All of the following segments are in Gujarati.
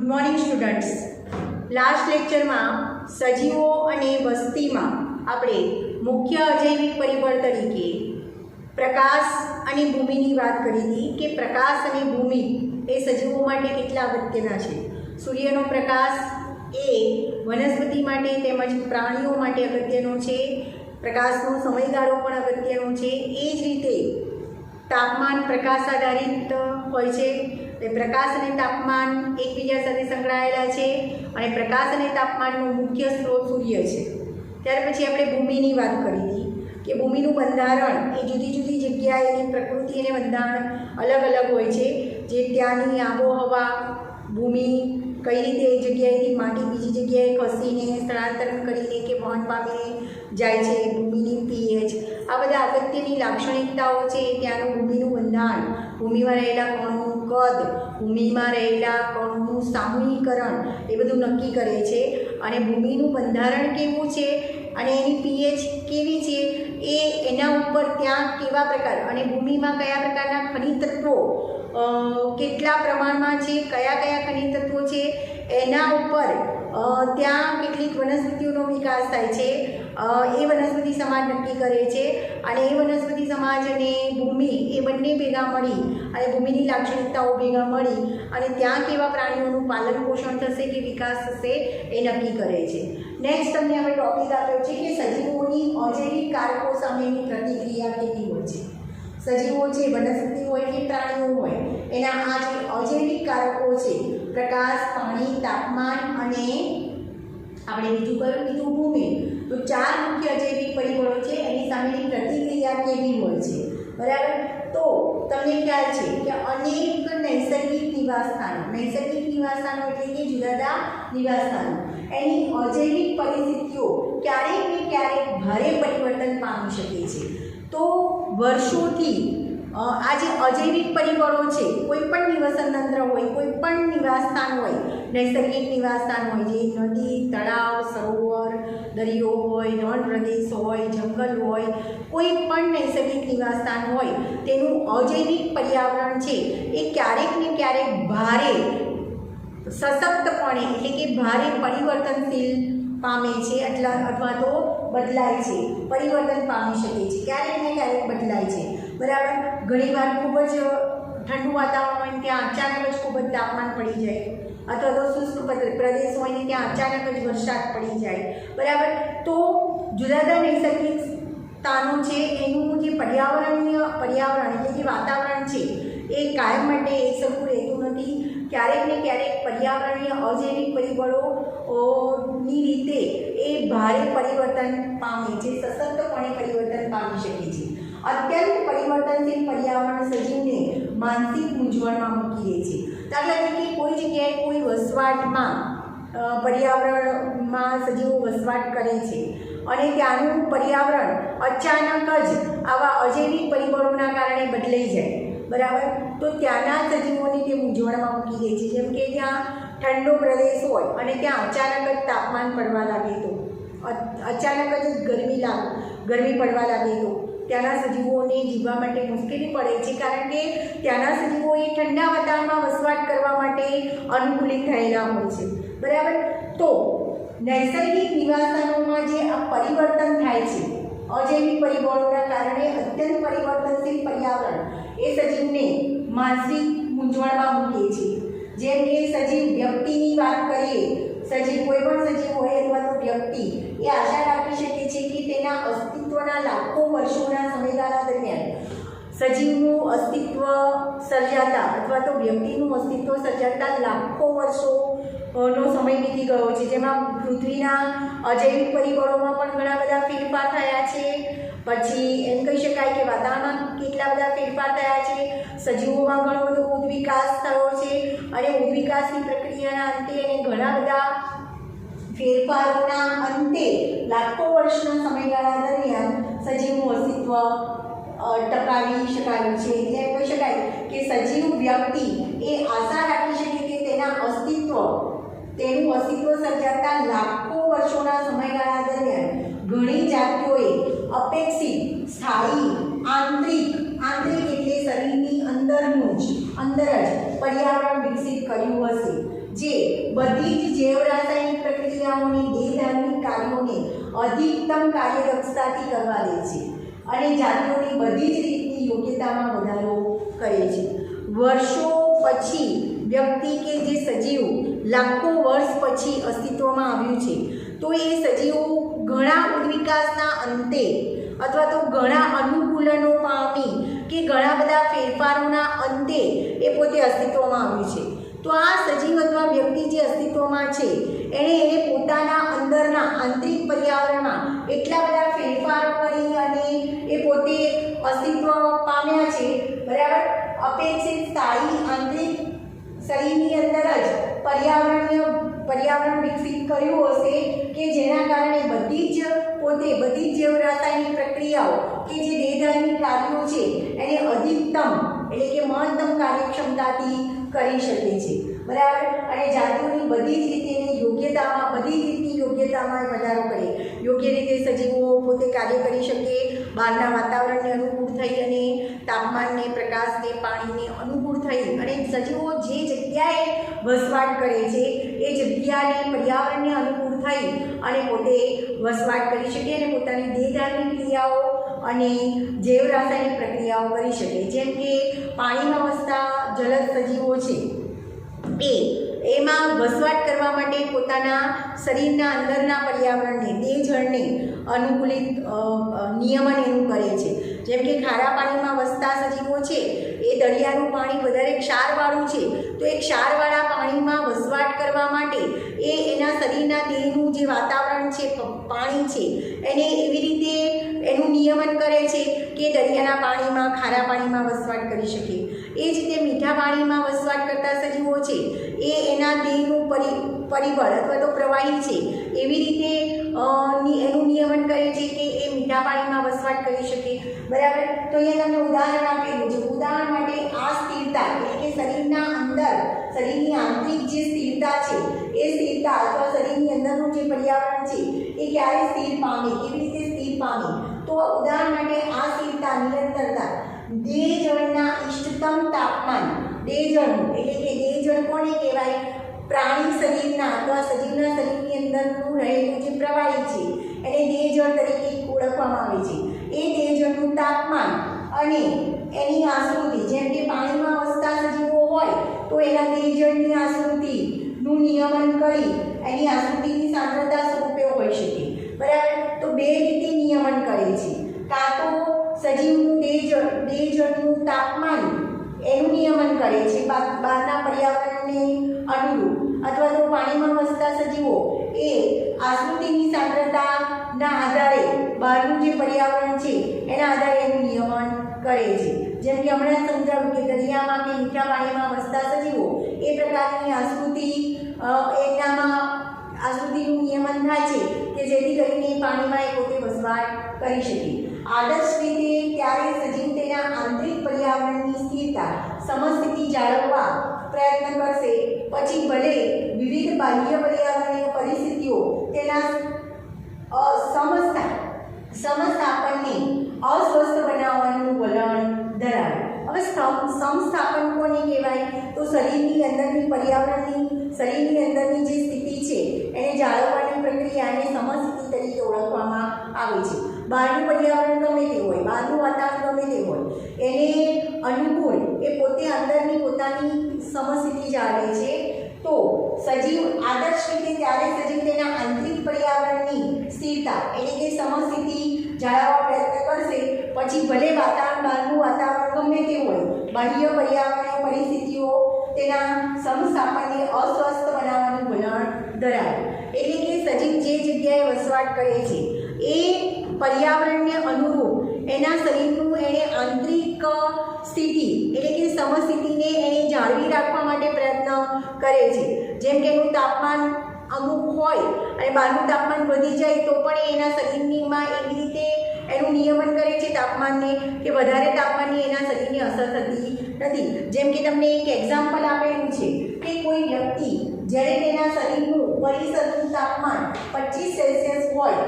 Good morning students. લાસ્ટ લેક્ચરમાં સજીવો અને વસ્તીમાં આપણે મુખ્ય અજૈવિક પરિબળ તરીકે પ્રકાશ અને ભૂમિની વાત કરી હતી કે પ્રકાશ અને ભૂમિ એ સજીવો માટે કેટલા અગત્યના છે. સૂર્યનો પ્રકાશ એ વનસ્પતિ માટે તેમજ પ્રાણીઓ માટે અગત્યનો છે. પ્રકાશનો સમયગાળો પણ અગત્યનો છે. એ જ રીતે તાપમાન પ્રકાશ આધારિત હોય છે. પ્રકાશ અને તાપમાન એકબીજા સાથે સંકળાયેલા છે અને પ્રકાશ અને તાપમાનનો મુખ્ય સ્ત્રોત સૂર્ય છે. ત્યાર પછી આપણે ભૂમિની વાત કરી હતી કે ભૂમિનું બંધારણ એ જુદી જુદી જગ્યાએની પ્રકૃતિ અને બંધારણ અલગ અલગ હોય છે. જે ત્યાંની આબોહવા, ભૂમિ કઈ રીતે એક જગ્યાએથી માટી બીજી જગ્યાએ ખસીને સ્થળાંતરણ કરીને કે વહન પામીને જાય છે, ભૂમિની પીએચ, આ બધા અગત્યની લાક્ષણિકતાઓ છે. ત્યાંનું ભૂમિનું બંધારણ, ભૂમિમાં રહેલા કણોનું કદ, ભૂમિમાં રહેલા કણોનું સામૂહિકરણ એ બધું નક્કી કરે છે. અને ભૂમિનું બંધારણ કેવું છે અને એની પીએચ કેવી છે એ એના ઉપર ત્યાં કેવા પ્રકાર અને ભૂમિમાં કયા પ્રકારના ખનિજ તત્વો કેટલા પ્રમાણમાં છે, કયા કયા ખનિજ તત્વો છે એના ઉપર ત્યાં કેટલીક વનસ્પતિઓનો વિકાસ થાય છે. એ વનસ્પતિ સમાજ નક્કી કરે છે અને એ વનસ્પતિ સમાજ અને ભૂમિ એ બંને ભેગા મળી અને ભૂમિની લાક્ષણિકતાઓ ભેગા મળી અને ત્યાં કેવા પ્રાણીઓનું પાલન પોષણ થશે કે વિકાસ થશે એ નક્કી કરે છે. નેક્સ્ટ તમને હવે ટોપિક આપ્યો છે કે સજીવોની અજૈવિક કારકો સામેની પ્રતિક્રિયા કેવી હોય છે. સજીવો છે, વનસ્પતિ હોય કે પ્રાણીઓ હોય, એના આ જે અજૈવિક કારકો છે, પ્રકાશ, પાણી, તાપમાન અને આપણે બીજું કયું કીધું, ભૂમિ, તો 4 મુખ્ય અજૈવિક પરિબળો છે. એની સામેની પ્રતિક્રિયા કેવી હોય છે, બરાબર. તો તમને ખ્યાલ છે કે અનેક નૈસર્ગિક નિવાસસ્થાનો એટલે કે જુદા જુદા નિવાસસ્થાનો, એની અજૈવિક પરિસ્થિતિઓ ક્યારેક ને ક્યારેક ભારે પરિવર્તન પામી શકે છે. તો વર્ષોથી આ જે અજૈવિક પરિબળો છે, કોઈ પણ નિવસન તંત્ર હોય, કોઈ પણ નિવાસસ્થાન હોય, નૈસર્ગિક નિવાસસ્થાન હોય, જે નદી, તળાવ, સરોવર, દરિયો હોય, રણ પ્રદેશ હોય, જંગલ હોય, કોઈ પણ નૈસર્ગિક નિવાસસ્થાન હોય, તેનું અજૈવિક પર્યાવરણ છે એ ક્યારેક ને ક્યારેક ભારે સશક્તપણે એટલે કે ભારે પરિવર્તનશીલ પામે છે અથવા તો બદલાય છે, પરિવર્તન પામી શકે છે, ક્યારેક ને ક્યારેક બદલાય છે, બરાબર. ઘણીવાર ખૂબ જ ઠંડુ વાતાવરણ હોય ત્યાં અચાનક જ ખૂબ જ તાપમાન પડી જાય, અથવા તો શુષ્ક પ્રદેશ હોય ને ત્યાં અચાનક જ વરસાદ પડી જાય, બરાબર. તો જુદા જુદા નૈસર્ગિક સ્થાનો છે એનું જે પર્યાવરણ એટલે કે વાતાવરણ છે એ કાયમ માટે એક સરખું રહેતું નથી. ક્યારેક ને ક્યારેક પર્યાવરણીય અજૈવિક પરિબળોની રીતે એ ભારે પરિવર્તન પામે છે, સશક્તપણે પરિવર્તન પામી શકે છે. અત્યંત પરિવર્તનશીલ પર્યાવરણ સજીવને માનસિક મૂંઝવણમાં મૂકી દે છે. દાખલા તરીકે કોઈ જગ્યાએ કોઈ વસવાટમાં પર્યાવરણમાં સજીવો વસવાટ કરે છે અને ત્યાંનું પર્યાવરણ અચાનક જ આવા અજૈવિક પરિબળોના કારણે બદલાઈ જાય, બરાબર. તો ત્યાંના સજીવોને તે મૂંઝવણમાં મૂકી દે છે. જેમ કે ત્યાં ઠંડો પ્રદેશ હોય અને ત્યાં અચાનક જ તાપમાન પડવા લાગે, તો અચાનક જ ગરમી પડવા લાગે, તો ત્યાંના સજીવોને જીવવા માટે મુશ્કેલી પડે છે, કારણ કે ત્યાંના સજીવો એ ઠંડા વાતાવરણમાં વસવાટ કરવા માટે અનુકૂલિત થયેલા હોય છે, બરાબર. તો નૈસર્ગિક નિવાસસ્થાનોમાં જે આ પરિવર્તન થાય છે અજૈવિક પરિબળોના કારણે, અત્યંત પરિવર્તનશીલ પર્યાવરણ એ સજીવને માનસિક મૂંઝવણમાં મૂકે છે. જેમ કે સજીવ વ્યક્તિની વાત કરીએ, કોઈ પણ સજીવ હોય અથવા તો વ્યક્તિ એ આશા રાખી શકે છે કે તેના અસ્તિત્વના લાખો વર્ષોના સમયગાળા દરમિયાન સજીવનું અસ્તિત્વ સર્જાતા અથવા તો વ્યક્તિનું અસ્તિત્વ સર્જાતા લાખો વર્ષોનો સમય વીતી ગયો છે, જેમાં પૃથ્વીના અજૈવિક પરિબળોમાં પણ ઘણા બધા ફેરફાર થયા છે. પછી એમ કહી શકાય કે વાતાવરણમાં કેટલા બધા ફેરફાર થયા છે, સજીવોમાં ઘણો બધો ઉદ્વિકાસ થયો છે અને ઉદ્વિકાસની પ્રક્રિયાના અંતે અને ઘણા બધા ફેરફારોના અંતે લાખો વર્ષના સમયગાળા દરમિયાન સજીવનું અસ્તિત્વ ટકાવી શકાયું છે. એટલે એમ કહી શકાય કે સજીવ વ્યક્તિ એ આશા રાખી શકે કે તેનું અસ્તિત્વ સર્જાતા લાખો વર્ષોના સમયગાળા દરમિયાન ઘણી જાતિઓએ અપેક્ષિત, સ્થાયી, આંતરિક એટલે શરીરની અંદર જ પર્યાવરણ વિકસિત કર્યું હશે. હશે જે બધી જ જૈવ રાસાયણિક પ્રક્રિયાઓને દેહધાર્મિક કાર્યોને અધિકતમ કાર્યદક્ષતાથી કરવા દે છે અને જાતિઓની બધી જ રીતની યોગ્યતામાં વધારો કરે છે. વર્ષો પછી વ્યક્તિ કે જે સજીવ લાખો વર્ષ પછી અસ્તિત્વમાં આવ્યું છે તો એ સજીવ ઘણા ઉદ્વિકાસના અંતે અથવા તો ઘણા અનુકૂલનો પામી કે ઘણા બધા ફેરફારોના અંતે એ પોતે અસ્તિત્વમાં આવ્યું છે. તો આ સજીવ અથવા વ્યક્તિ જે અસ્તિત્વમાં છે એને પોતાના અંદરના આંતરિક પર્યાવરણમાં એટલા બધા ફેરફારો કરી અને એ પોતે અસ્તિત્વ પામ્યા છે, બરાબર. અપેક્ષિત સ્થાયી આંતરિક શરીરની અંદર જ પર્યાવરણ વિકસિત કર્યું હશે કે જેના કારણે બધી જ જૈવ રાસાયણિક પ્રક્રિયાઓ કે જે દેહધાર્મિક કાર્યો છે એને અધિકતમ એટલે કે મહત્તમ કાર્યક્ષમતાથી કરી શકે છે, બરાબર. અને જાતિઓની બધી જ રીતની યોગ્યતામાં વધારો કરે. યોગ્ય રીતે સજીવો પોતે કાર્ય કરી શકે, બહારના વાતાવરણને અનુકૂળ થઈ અને તાપમાનને, પ્રકાશને, પાણીને અનુકૂળ થઈ અને સજીવો જે જગ્યાએ વસવાટ કરે છે એ જગ્યાને પર્યાવરણને અનુકૂળ થઈ અને પોતે વસવાટ કરી શકે અને પોતાની દેહધાર્મિક ક્રિયાઓ અને જૈવ રાસાયણિક પ્રક્રિયાઓ કરી શકે. જેમ કે પાણીમાં વસતા જલદ સજીવો છે એમાં વસવાટ કરવા માટે પોતાના શરીરના અંદરના પર્યાવરણને, દેહજળને અનુકૂલિત નિયમન એનું કરે છે. જેમ કે ખારા પાણીમાં વસતા સજીવો છે એ દરિયાનું પાણી વધારે ક્ષારવાળું છે તો એ ક્ષારવાળા પાણીમાં વસવાટ કરવા માટે એના શરીરના દેહનું જે વાતાવરણ છે, પાણી છે, એને એવી રીતે એનું નિયમન કરે છે કે દરિયાના પાણીમાં, ખારા પાણીમાં વસવાટ કરી શકે. એ જ રીતે મીઠા પાણીમાં વસવાટ કરતા સજીવો છે એના દેહનું પરિબળ અથવા તો પ્રવાહી છે એવી રીતે એનું નિયમન કરે છે કે એ મીઠા પાણીમાં વસવાટ કરી શકે, બરાબર. તો અહીંયા તમને ઉદાહરણ આપેલું છે. ઉદાહરણ માટે આ સ્થિરતા એટલે કે શરીરના અંદર, શરીરની આંતરિક જે સ્થિરતા છે એ સ્થિરતા અથવા શરીરની અંદરનું જે પર્યાવરણ છે એ ક્યારે સ્થિર પામે, કેવી રીતે સ્થિર પામે? તો ઉદાહરણ માટે આ સ્થિરતા, નિરંતરતા દેહજળના ઇષ્ટતમ તાપમાન, દેહજળનું એટલે કે દેહજળ કોને કહેવાય? પ્રાણી શરીરના અથવા સજીવના શરીરની અંદરનું રહેલું જે પ્રવાહી છે એને દેહજળ તરીકે ઓળખવામાં આવે છે. એ દેહજળનું તાપમાન અને એની આશ્રુતિ, જેમ કે પાણીમાં વસતા સજીવો હોય તો એના દેહજળની આશ્રુતિનું નિયમન કરી એની આશ્રુતિની સાંદ્રતા સ્વરૂપે હોઈ શકે, બરાબર. તો બે રીતે નિયમન કરે છે. કાં તો સજીવનું દેહજળનું તાપમાન એનું નિયમન કરે છે બહારના પર્યાવરણને અનુરૂપ, અથવા તો પાણીમાં વસતા સજીવો એ આશ્રુતિની સાંદ્રતાના આધારે બહારનું જે પર્યાવરણ છે એના આધારે એનું નિયમન કરે છે. જેમ કે હમણાં સમજાવ્યું કે દરિયામાં કે મીઠા પાણીમાં વસતા સજીવો એ પ્રકારની આશ્રુતિનું નિયમન થાય છે કે જેથી કરીને પાણીમાં એ પોતે વસવાટ કરી શકે. આદર્શ રીતે ત્યારે સજીવ તેના આંતરિક પર્યાવરણની સ્થિરતા, સમસ્થિતિ જાળવવા પ્રયત્ન કરશે, પછી ભલે વિવિધ બાહ્ય પર્યાવરણીય પરિસ્થિતિઓ તેના સમસ્થાપનને અસ્વસ્થ બનાવવાનું વલણ ધરાવે. હવે સમસ્થાપન કોને કહેવાય? તો શરીરની અંદરની શરીરની અંદરની જે સ્થિતિ છે એને જાળવવાની પ્રક્રિયાને સમસ્થિતિ તરીકે ઓળખવામાં આવે છે. બહારનું પર્યાવરણ ગમે તે હોય, બહારનું વાતાવરણ ગમે તે હોય, એને અનુકૂળ એ પોતે અંદરની પોતાની સમસ્થિતિ જાળવે છે. તો સજીવ આદર્શ રીતે ત્યારે સજીવ તેના આંતરિક પર્યાવરણની સ્થિરતા એટલે કે સમસ્થિતિ જાળવવા પ્રયત્ન કરશે, પછી ભલે બહારનું વાતાવરણ ગમે તે હોય, બાહ્ય પર્યાવરણીય પરિસ્થિતિઓ તેના સમસ્થાપનને અસ્વસ્થ બનાવવાનું વલણ ધરાવે. એટલે કે સજીવ જે જગ્યાએ વસવાટ કરે છે એ પર્યાવરણને અનુરૂપ એના શરીરનું એને આંતરિક સ્થિતિ એટલે કે સમસ્થિતિને એને જાળવી રાખવા માટે પ્રયત્ન કરે છે. જેમ કે એનું તાપમાન અમુક હોય અને બહારનું તાપમાન વધી જાય તો પણ એના શરીરમાં એવી રીતે એનું નિયમન કરે છે તાપમાનને કે વધારે તાપમાનની એના શરીરને અસર થતી નથી. જેમ કે તમને એક એક્ઝામ્પલ આપેલું છે કે કોઈ વ્યક્તિ જ્યારે તેના શરીરનું પરિસરનું તાપમાન 25 સેલ્સિયસ હોય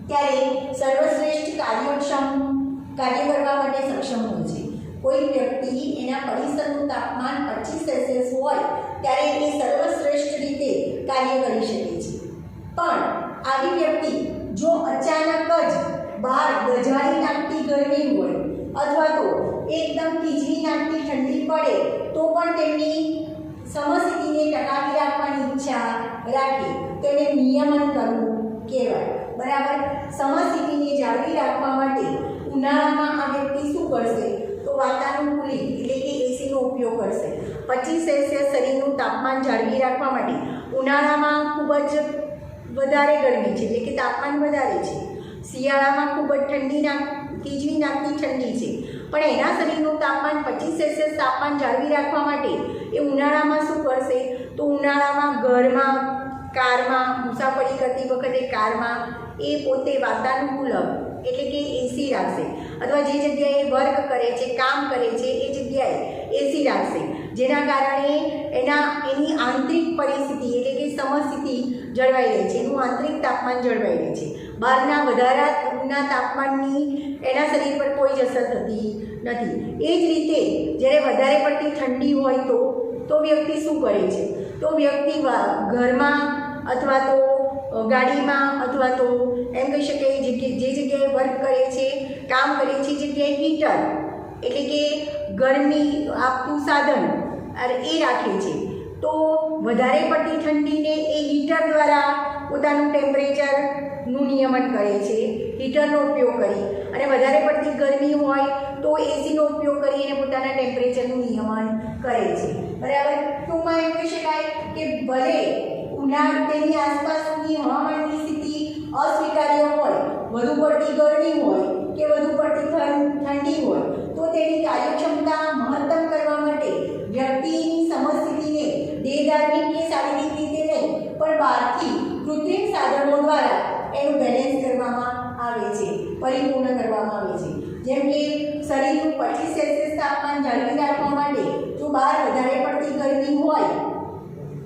ત્યારે સર્વશ્રેષ્ઠ કાર્ય કરવા માટે સક્ષમ હોય છે, કોઈ વ્યક્તિ એના પરિસરનું તાપમાન 25 સેલ્સિયસ હોય ત્યારે એ સર્વશ્રેષ્ઠ રીતે કાર્ય કરી શકે છે. પણ આવી વ્યક્તિ જો અચાનક જ બહાર ગજાડી નાખતી ગરમી હોય અથવા તો એકદમ ખીજવી નાખતી ઠંડી પડે તો પણ તેમની સમસ્થિતિને ટકાવી રાખવાની ઈચ્છા રાખે તેને નિયમન કરવું કહેવાય. બરાબર. સમસ્થિતિને જાળવી રાખવા માટે ઉનાળામાં આ વ્યક્તિ શું કરશે તો વાતાનુકૂલિત એટલે કે એસીનો ઉપયોગ કરશે. 25 સેલ્સિયસ શરીરનું તાપમાન જાળવી રાખવા માટે ઉનાળામાં ખૂબ જ વધારે ગરમી છે એટલે કે તાપમાન વધારે છે, શિયાળામાં ખૂબ જ ખીજવી નાખતી ઠંડી છે, પણ એના શરીરનું તાપમાન 25 સેલ્સિયસ તાપમાન જાળવી રાખવા માટે એ ઉનાળામાં શું કરશે તો ઉનાળામાં ઘરમાં કારમાં મુસાફરી કરતી વખતે કારમાં એ પોતે વાતાનુકૂલક એટલે કે એસી રાખશે અથવા જે જગ્યાએ વર્ક કરે છે કામ કરે છે એ જગ્યાએ એસી રાખશે, જેના કારણે એની આંતરિક પરિસ્થિતિ એટલે કે સમસ્થિતિ જળવાઈ રહે છે, એનું આંતરિક તાપમાન જળવાઈ રહે છે. બહારના વધારાના તાપમાનની એના શરીર પર કોઈ જ અસર થતી નથી. એ જ રીતે જ્યારે વધારે પડતી ઠંડી હોય તો વ્યક્તિ શું કરે છે તો વ્યક્તિ ઘરમાં અથવા તો ગાડીમાં અથવા તો એમ કહી શકાય જે જગ્યાએ વર્ક કરે છે કામ કરે છે એ જગ્યાએ હીટર એટલે કે ગરમી આપતું સાધન એ રાખે છે. તો વધારે પડતી ઠંડીને એ હીટર દ્વારા પોતાનું ટેમ્પરેચરનું નિયમન કરે છે, હીટરનો ઉપયોગ કરી, અને વધારે પડતી ગરમી હોય તો એસીનો ઉપયોગ કરી અને પોતાના ટેમ્પરેચરનું નિયમન કરે છે. બરાબર. ટૂંકમાં એમ કહી શકાય કે ભલે તેની આસપાસની હવામાનની સ્થિતિ અસ્વીકાર્ય હોય, વધુ પડતી ગરમી હોય કે વધુ પડતી ઠંડી હોય, તો તેની કાર્યક્ષમતા મહત્તમ કરવા માટે વ્યક્તિની સમસ્થિતિને દેહધાર્મિક કે શારીરિક રીતે નહીં પણ બહારથી કૃત્રિમ સાધનો દ્વારા એનું બેલેન્સ કરવામાં આવે છે, પરિપૂર્ણ કરવામાં આવે છે. જેમ કે શરીરનું 25 સેલ્સિયસ તાપમાન જાળવી રાખવા માટે જો બહાર વધારે પડતી ગરમી હોય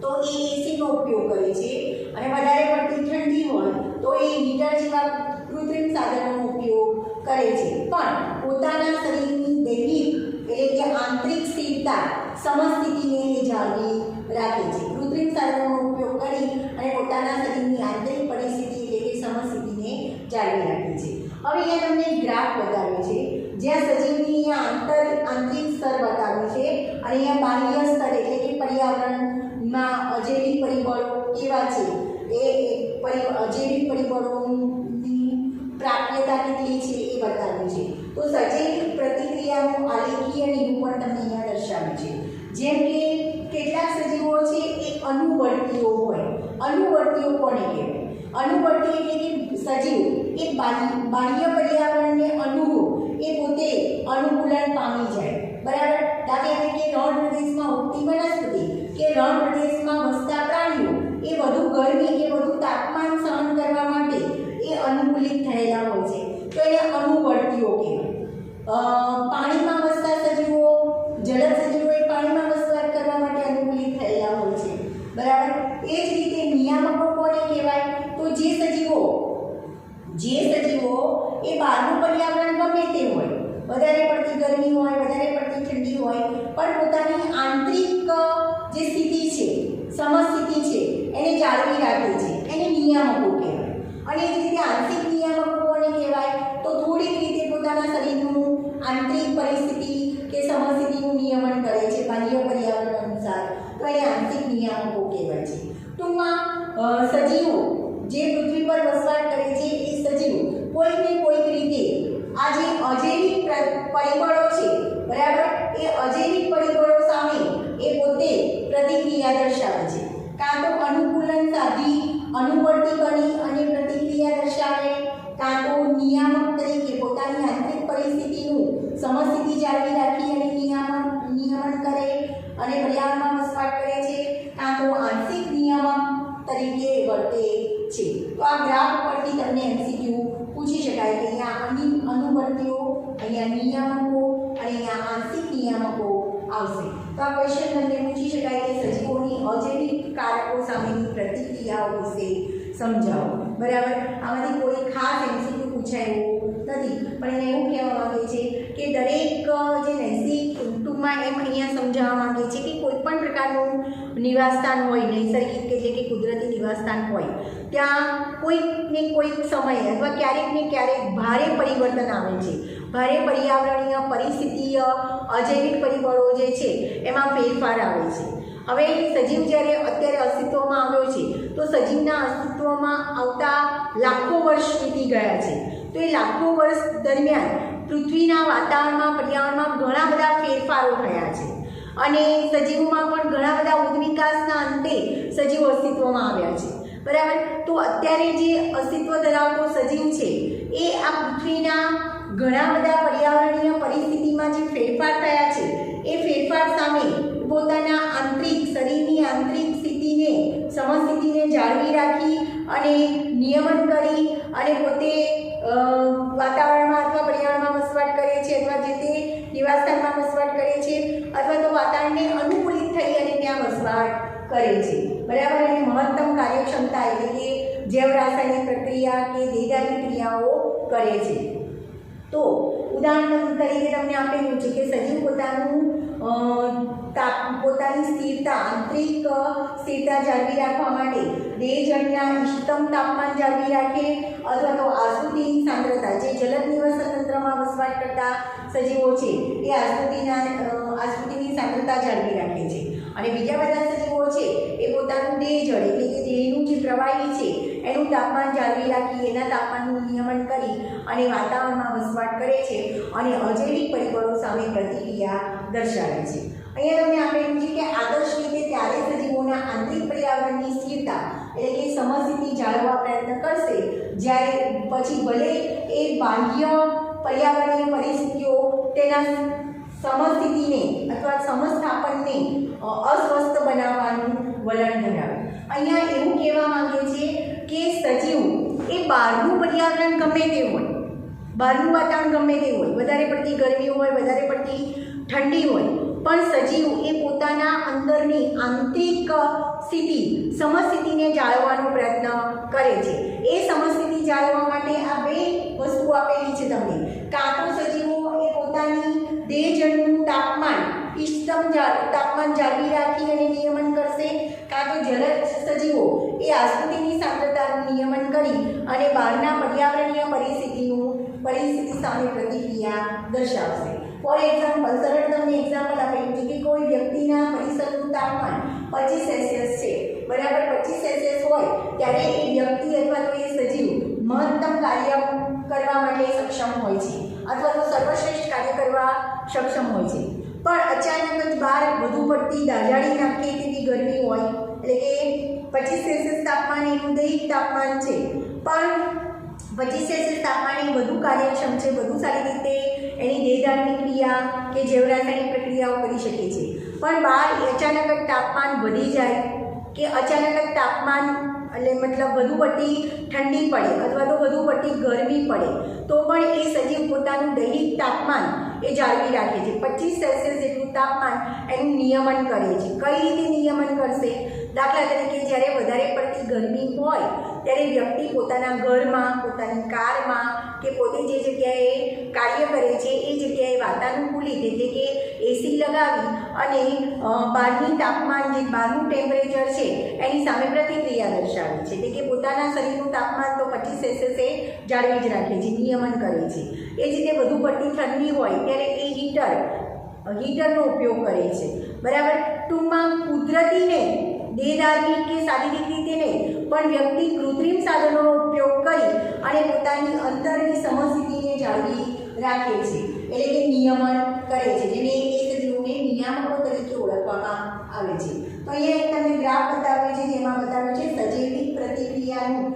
તો એ એસીનો ઉપયોગ કરે છે, અને વધારે પડતી ઠંડી હોય તો એ હીટર જેવા કૃત્રિમ સાધનોનો ઉપયોગ કરે છે. પણ પોતાના શરીરની દૈહિક એટલે કે આંતરિક સ્થિરતા સમસ્થિતિને જાળવી રાખે છે. કૃત્રિમ સાધનોનો ઉપયોગ કરી અને પોતાના શરીરની આંતરિક પરિસ્થિતિ એટલે કે સમસ્થિતિને જાળવી રાખે છે. હવે અહીંયા તમને ગ્રાફ બતાવ્યો છે જ્યાં સજીવની આંતરિક સ્તર બતાવ્યું છે અને અહીંયા બાહ્ય સ્તર એટલે કે પર્યાવરણમાં અજૈવિક પરિબળો કેવા છે એ અજૈવિક પરિબળોની પ્રાપ્યતા કેટલી છે એ બતાવ્યું છે. તો સજૈવિક પ્રતિક્રિયાનું આલેખીય નિરૂપણ તમને અહીંયા દર્શાવ્યું છે. જેમ કે કેટલાક સજીવો છે એ અનુવર્તીઓ હોય. અનુવર્તીઓ કોને કહેવાય? અનુવર્તી એટલે કે સજીવ એ બાહ્ય પર્યાવરણને અનુરૂપ એ પોતે અનુકૂલન પામી જાય. બરાબર. દાખલા તરીકે રણ પ્રદેશમાં ઉગતી વનસ્પતિ કે રણ પ્રદેશમાં વસતા પ્રાણીઓ એ વધુ ગરમી કે વધુ તાપમાન સહન કરવા માટે એ અનુકૂલિત થયેલા હોય છે, તો એને અનુવર્તીઓ કહેવાય. પાણીમાં વસતા સજીવો, જળજ સજીવો એ પાણીમાં વસવાટ કરવા માટે અનુકૂલિત થયેલા હોય છે. બરાબર. એ જ રીતે નિયામકો કોને કહેવાય? તો જે સજીવો એ બહારનું પર્યાવરણ ગમે તે હોય, વધારે પડતી ગરમી હોય, વધારે પડતી ઠંડી હોય, પણ પોતાની આંતરિક જે સ્થિતિ છે, સમસ્થિતિ છે એને જાળવી રાખે છે, એને નિયામકો કહેવાય. અને એ જ રીતે આંતરિક નિયામકો કોને કહેવાય? તો થોડીક રીતે પોતાના શરીરનું આંતરિક પરિસ્થિતિ કે સમસ્થિતિનું નિયમન કરે છે બાહ્ય પર્યાવરણ અનુસાર, તો એ આંતરિક નિયામકો કહેવાય છે. ટૂંકમાં સજીવો જે પૃથ્વી પર વસવાટ કરે છે એ સજીવ કોઈક ને કોઈક રીતે આ જે અજૈવિક પરિબળો છે, બરાબર, એ અજૈવિક પરિબળો સામે એ પોતે પ્રતિક્રિયા દર્શાવે છે. કાં તો અનુકૂલન સાધી અનુવર્તી બની અને પ્રતિક્રિયા દર્શાવે, કાં તો નિયામક તરીકે પોતાની આંતરિક પરિસ્થિતિનું સમસ્થિતિ જાળવી રાખી અને નિયમન કરે અને પર્યાવરણમાં વસવાટ કરે છે, કાં તો આંશિક નિયામક તરીકે વર્તે છે. તો આ ગ્રાફ પરથી તમને MCQ પૂછી શકાય કે અહીંયા અનુવર્તીઓ, અહીંયા નિયામકો અને અહીંયા આંશિક નિયામકો આવશે. તો આ ક્વેશ્ચન તમને પૂછી શકાય કે સજીવોની અજૈવિક કારકો સામેની પ્રતિક્રિયાઓ વિશે સમજાવો. બરાબર. આમાંથી કોઈ ખાસ MCQ પૂછાયું નથી, પણ એને એવું કહેવા માંગે છે કે દરેક જે નૈસર્ગિક ટૂંકમાં એમ અહીંયા સમજાવવા માંગે છે કે કોઈ પણ પ્રકારનું નિવાસસ્થાન હોય, નૈસર્ગિક એટલે કે કુદરતી નિવાસસ્થાન હોય, ત્યાં કોઈક ને કોઈક સમયે અથવા ક્યારેક ને ક્યારેક ભારે પરિવર્તન આવે છે. ભારે પર્યાવરણીય પરિસ્થિતિય અજૈવિક પરિબળો જે છે એમાં ફેરફાર આવે છે. હવે સજીવ જ્યારે અત્યારે અસ્તિત્વમાં આવ્યો છે તો સજીવના અસ્તિત્વમાં આવતા લાખો વર્ષ વીતી ગયા છે. તો એ લાખો વર્ષ દરમિયાન પૃથ્વીના વાતાવરણમાં, પર્યાવરણમાં ઘણા બધા ફેરફારો થયા છે અને સજીવોમાં પણ ઘણા બધા ઉદ્વિકાસના અંતે સજીવો અસ્તિત્વમાં આવ્યા છે. બરાબર. તો અત્યારે જે અસ્તિત્વ ધરાવતો સજીવ છે એ આ પૃથ્વીના ઘણા બધા પર્યાવરણીય પરિસ્થિતિમાં જે ફેરફાર થયા છે એ ફેરફાર સામે પોતાના આંતરિક શરીરની આંતરિક સ્થિતિને, સમસ્થિતિને જાળવી રાખી અને નિયમન કરી અને પોતે વાતાવરણમાં અથવા પર્યાવરણમાં વસવાટ કરે છે અથવા જે તે નિવાસસ્થાનમાં વસવાટ કરે છે અથવા તો વાતાવરણને અનુકૂલિત થઈ અને ત્યાં વસવાટ કરે છે. બરાબર. અને મહત્તમ કાર્યક્ષમતા એટલે કે જૈવ રાસાયણિક પ્રક્રિયા કે દેહધારી ક્રિયાઓ કરે છે. તો ઉદાહરણ તરીકે તમને આપેલું છે કે સજીવ પોતાની સ્થિરતા, આંતરિક સ્થિરતા જાળવી રાખવા માટે દેહજળના ઇષ્ટતમ તાપમાન જાળવી રાખે અથવા તો આસુતિની સાંદ્રતા, જે જલદ નિવસન તંત્રમાં વસવાટ કરતા સજીવો છે એ આસુતિની સાંદ્રતા જાળવી રાખે છે. અને બીજા બધા સજીવો છે એ પોતાનું દેહજળ એટલે કે દેહનું જે પ્રવાહી છે એનું તાપમાન જાળવી રાખી, એના તાપમાનનું નિયમન કરી અને વાતાવરણમાં વસવાટ કરે છે અને અજૈવિક પરિબળો સામે પ્રતિક્રિયા દર્શાવે છે. અહીંયા તમને આપેલું છે કે આદર્શ રીતે ત્યારે સજીવોના આંતરિક પર્યાવરણની સ્થિરતા એટલે કે સમસ્થિતિ જાળવવા પ્રયત્ન કરશે જ્યારે પછી ભલે એ બાહ્ય પર્યાવરણીય પરિસ્થિતિઓ તેના સમસ્થિતિને અથવા સમસ્થાપનને અસ્વસ્થ બનાવવાનું વલણ ધરાવે. અહીંયા એવું કહેવા માંગે છે કે સજીવ એ બહારનું પર્યાવરણ ગમે તે હોય, બહારનું વાતાવરણ ગમે તે હોય, વધારે પડતી ગરમી હોય, વધારે પડતી ઠંડી હોય, પણ સજીવ એ પોતાના અંદરની આંતરિક સ્થિતિ, સમસ્થિતિને જાળવવાનો પ્રયત્ન કરે છે. એ સમસ્થિતિ જાળવવા માટે આ બે વસ્તુ આપેલી છે તમને. કાં તો સજીવો એ પોતાની દેહજળનું તાપમાન, ઇષ્ટતમ તાપમાન જાળવી રાખી અને નિયમન કરશે, કાં તો જલદ સજીવો એ આસુતિની સાંદ્રતાનું નિયમન કરી અને બહારના પર્યાવરણીય પરિસ્થિતિ સામે પ્રતિક્રિયા દર્શાવશે. ફોર એક્ઝામ્પલ, સરળ તમને એક્ઝામ્પલ આપેલું છે કે કોઈ વ્યક્તિના પરિસરનું તાપમાન 25 સેલ્સિયસ છે. બરાબર. 25 સેલ્સિયસ હોય ત્યારે એ વ્યક્તિ અથવા તો એ સજીવ મહત્તમ કાર્ય કરવા માટે સક્ષમ હોય છે અથવા તો સર્વશ્રેષ્ઠ કાર્ય કરવા સક્ષમ હોય છે. પણ અચાનક જ બહાર વધુ પડતી દાઝાડી નાખે તેવી ગરમી હોય, એટલે કે 25 સેલ્સિયસ તાપમાન એનું દૈહિક તાપમાન છે, પણ 25 સેલ્સિયસ તાપમાન એ વધુ કાર્યક્ષમ છે, વધુ સારી રીતે એની દેહધારની ક્રિયા કે જૈવ રાસાયણિક પ્રક્રિયાઓ કરી શકે છે. પણ બહાર અચાનક જ તાપમાન વધી જાય કે અચાનક જ તાપમાન એટલે મતલબ વધુ પડતી ઠંડી પડે અથવા તો વધુ પડતી ગરમી પડે તો પણ એ સજીવ પોતાનું દૈહિક તાપમાન એ જાળવી રાખે છે. 25 સેલ્સિયસ જેટલું તાપમાન એનું નિયમન કરે છે. કઈ રીતે નિયમન કરશે? દાખલા તરીકે જ્યારે વધારે પડતી ગરમી હોય ત્યારે વ્યક્તિ પોતાના ઘરમાં, પોતાની કારમાં કે પોતે જે જગ્યાએ કાર્ય કરે છે એ જગ્યાએ વાતાનુકૂલિત એટલે કે એસી લગાવી અને બહારની તાપમાન, જે બહારનું ટેમ્પરેચર છે એની સામે પ્રતિક્રિયા દર્શાવે છે. એટલે કે પોતાના શરીરનું તાપમાન તો 25 સેલ્સિયસે જાળવી જ રાખે છે, નિયમન કરે છે. એ જ રીતે વધુ પડતી ઠંડી હોય ત્યારે એ હીટરનો ઉપયોગ કરે છે. બરાબર. ટૂંકમાં કુદરતીને, દેહધાર્મિક કે શારીરિક રીતે નહીં, પણ વ્યક્તિ કૃત્રિમ સાધનોનો ઉપયોગ કરી અને પોતાની અંદરની સમસ્થિતિને જાળવી રાખે છે, એટલે કે નિયમન કરે છે, જેને એ સજીવોને નિયામકો તરીકે ઓળખવામાં આવે છે. તો અહીંયા એક તમને ગ્રાફ બતાવ્યો છે જેમાં બતાવ્યું છે સજૈવિક પ્રતિક્રિયાનું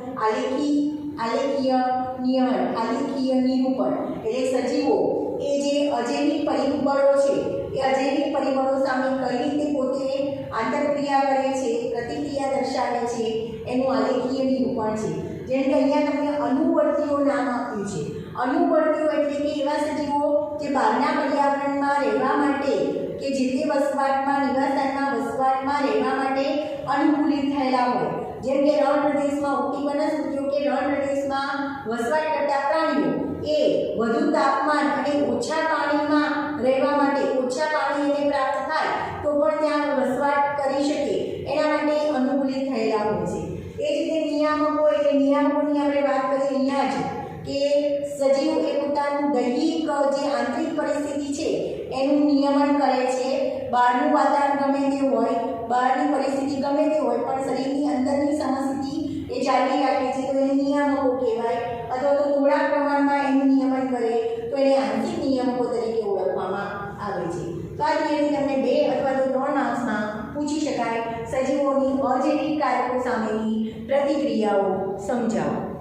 આલેખીય નિરૂપણ. એટલે સજીવો એ જે અજૈવિક પરિબળો છે એ અજૈવિક પરિબળો સામે કઈ રીતે પોતે આંતરક્રિયા કરે છે, પ્રતિક્રિયા દર્શાવે છે, એનું આલેખીય નિરૂપણ છે. જેમ કે અહીંયા તમને અનુવર્તીઓ નામ આપ્યું છે. અનુવર્તીઓ એટલે કે એવા સજીવો જે બહારના પર્યાવરણમાં રહેવા માટે કે જે તે નિવાસસ્થાનમાં વસવાટમાં રહેવા માટે અનુકૂલિત થયેલા હોય. જેમ કે રણ પ્રદેશમાં ઉગતી વનસ્પતિઓ કે રણ પ્રદેશમાં વસવાટ કરતા પ્રાણીઓ એ વધુ તાપમાન અને ઓછા પાણીમાં રહેવા માટે, ઓછા પાણી એને પ્રાપ્ત થાય તો પણ ત્યાં વસવાટ કરી શકે એના માટે અનુકૂલિત થયેલા હોય છે. એ જ રીતે નિયામકો, એટલે નિયામકોની આપણે વાત કરીએ અહીંયા જ કે સજીવ એ પોતાનું દૈહિક જે આંતરિક પરિસ્થિતિ છે એનું નિયમન કરે છે. બહારનું વાતાવરણ ગમે તે હોય, બહારની પરિસ્થિતિ ગમે તે હોય, પણ શરીરની અંદરની સમસ્થિતિ એ જાળવી રાખે છે તો એને નિયામકો કહેવાય. અથવા તો થોડા પ્રમાણમાં એનું નિયમન કરે તો એને આંતરિક નિયામકો તરીકે ઓળખવામાં આવે છે. તો આ રીતે તમને 2 અથવા તો 3 માર્ક્સમાં પૂછી શકાય સજીવોની અજૈવિક કારકો સામેની પ્રતિક્રિયાઓ સમજાવો.